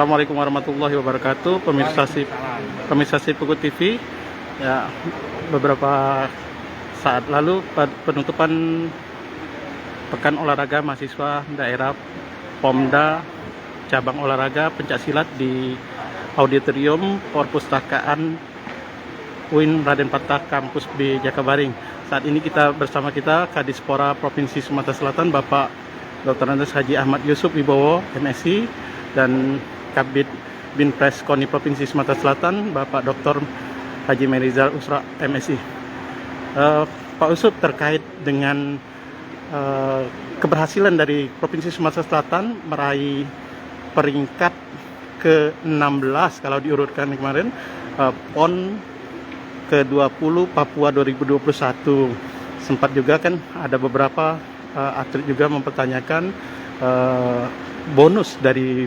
Assalamualaikum warahmatullahi wabarakatuh, pemirsa Sipuku TV. Ya, beberapa saat lalu penutupan Pekan Olahraga Mahasiswa Daerah Pomda Cabang Olahraga Pencaksilat di Auditorium Perpustakaan UIN Raden Patah Kampus B Jakabaring. Saat ini bersama kita Kadispora Provinsi Sumatera Selatan Bapak Dr. Andes Haji Ahmad Yusuf Wibowo MSI dan Kabid Binpres KONI Provinsi Sumatera Selatan Bapak Dr. Haji Merizal Usra MSI. Pak Usuf, terkait dengan keberhasilan dari Provinsi Sumatera Selatan meraih peringkat ke-16 kalau diurutkan kemarin, PON ke-20 Papua 2021. Sempat juga kan ada beberapa atlet juga mempertanyakan bonus dari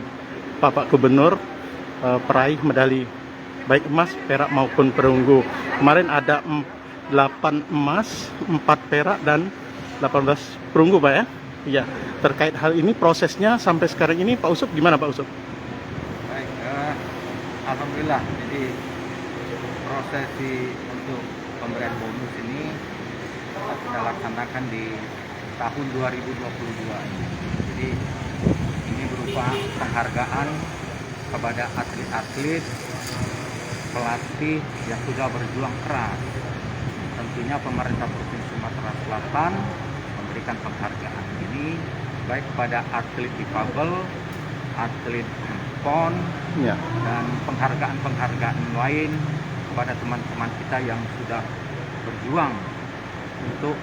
Bapak Gubernur peraih medali baik emas, perak maupun perunggu. Kemarin ada 8 emas, 4 perak dan 18 perunggu, Pak ya. Iya. Terkait hal ini prosesnya sampai sekarang ini Pak Usuf gimana, Pak Usuf? Baik, alhamdulillah. Jadi prosesi untuk pemberian bonus ini kita laksanakan di tahun 2022. Jadi ini berupa penghargaan kepada atlet-atlet, pelatih yang sudah berjuang keras. Tentunya pemerintah Provinsi Sumatera Selatan memberikan penghargaan ini baik kepada atlet difabel, atlet PON, Ya. dan penghargaan-penghargaan lain kepada teman-teman kita yang sudah berjuang untuk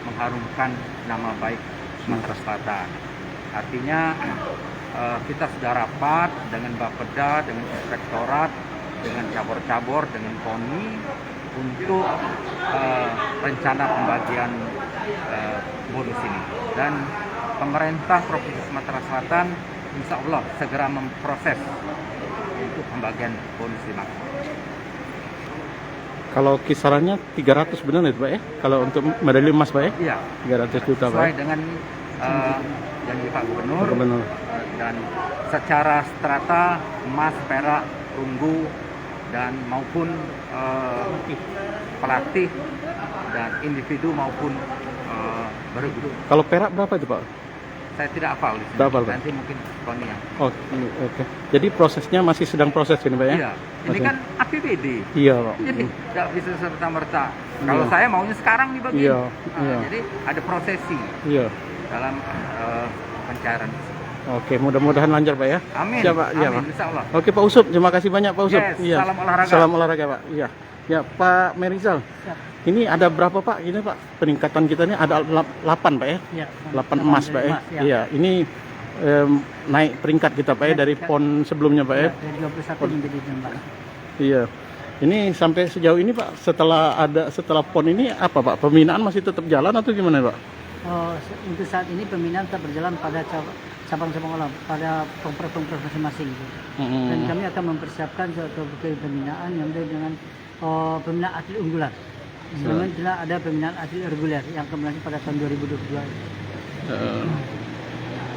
mengharumkan nama baik Sumatera Selatan. Artinya kita sudah rapat dengan Bapeda, dengan Inspektorat, dengan cabur-cabur, dengan KONI untuk rencana pembagian bonus ini. Dan pemerintah Provinsi Sumatera Selatan insya Allah segera memproses untuk pembagian bonus ini. Kalau kisarannya 300 benar itu, Pak ya? Kalau untuk medali emas, Pak ya? Iya. 300 juta, Pak. Sesuai dengan janji Pak Gubernur. Dan secara strata emas, perak, perunggu dan maupun pelatih dan individu maupun bergu. Kalau perak berapa itu, Pak? Saya tidak hafal di sini. Berapa, Pak? Nanti mungkin KONI yang. Oh, oke. Jadi prosesnya masih sedang proses ini, Pak ya? Iya. Ini Oke. kan APBD. Iya, Pak. Jadi tidak bisa serta-merta. Kalau Iya. saya maunya sekarang dibagi. Iya, iya. Jadi ada prosesi Iya. dalam pencairan. Oke, mudah-mudahan lancar, Pak ya. Amin. Ya, Pak. Iya, Amin. Pak. Insya Allah. Oke, Pak Usuf, terima kasih banyak, Pak Usuf. Yes, Iya. salam olahraga. Salam olahraga, Pak. Iya. Ya, Pak Merizal. Siap. Ini ada berapa, Pak? Ini, Pak, peningkatan kita ini ada 8, Pak ya? Ya, 8 emas, Pak ya? Iya, ini naik peringkat kita, Pak ya, dari PON sebelumnya, Pak ya? Dari 21 menjadi 16. Iya. Ini sampai sejauh ini, Pak, setelah PON ini apa, Pak? Pembinaan masih tetap jalan atau gimana, Pak? Untuk saat ini pembinaan tetap berjalan pada cabang-cabang olahraga, pada pengpres masing-masing. Dan kami akan mempersiapkan suatu pembinaan yang berbeda dengan pembinaan atlet unggulan. Sebelumnya telah ada pembinaan atlet reguler yang akan berlangsung pada tahun 2022.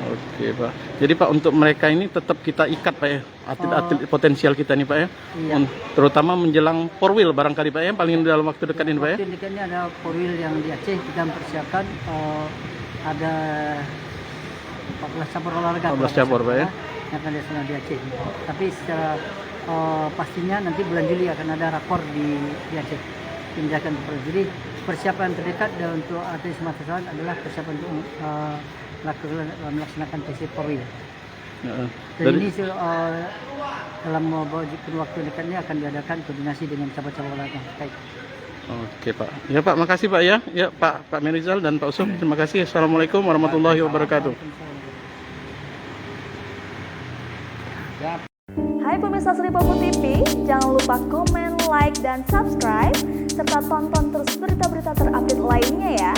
Oke, Pak. Jadi, Pak, untuk mereka ini tetap kita ikat, Pak ya, atlet-atlet potensial kita nih, Pak ya. Iya. Terutama menjelang Porwil barangkali, Pak ya, paling dalam waktu dekat ini, Pak ya. Waktu dekatnya ada Porwil yang di Aceh, kita mempersiapkan ada 14 cabur olahraga. 14 cabur, Pak ya. Yang akan dilaksanakan di Aceh. Tapi secara pastinya nanti bulan Juli akan ada rakor di Aceh. Tindakan jadi persiapan terdekat untuk atlet Sumatera Selatan adalah persiapan untuk melaksanakan tes Porwil. Dan ini dalam waktu dekatnya akan diadakan koordinasi dengan cabang-cabang olahraga terkait. Oke, Pak. Ya, Pak, makasih, Pak ya. Ya, Pak Merizal dan Pak Usuf, terima kasih. Assalamualaikum warahmatullahi wabarakatuh. Hai pemirsa Seripopo TV, jangan lupa komen, like, dan subscribe, serta tonton terus berita-berita terupdate lainnya ya.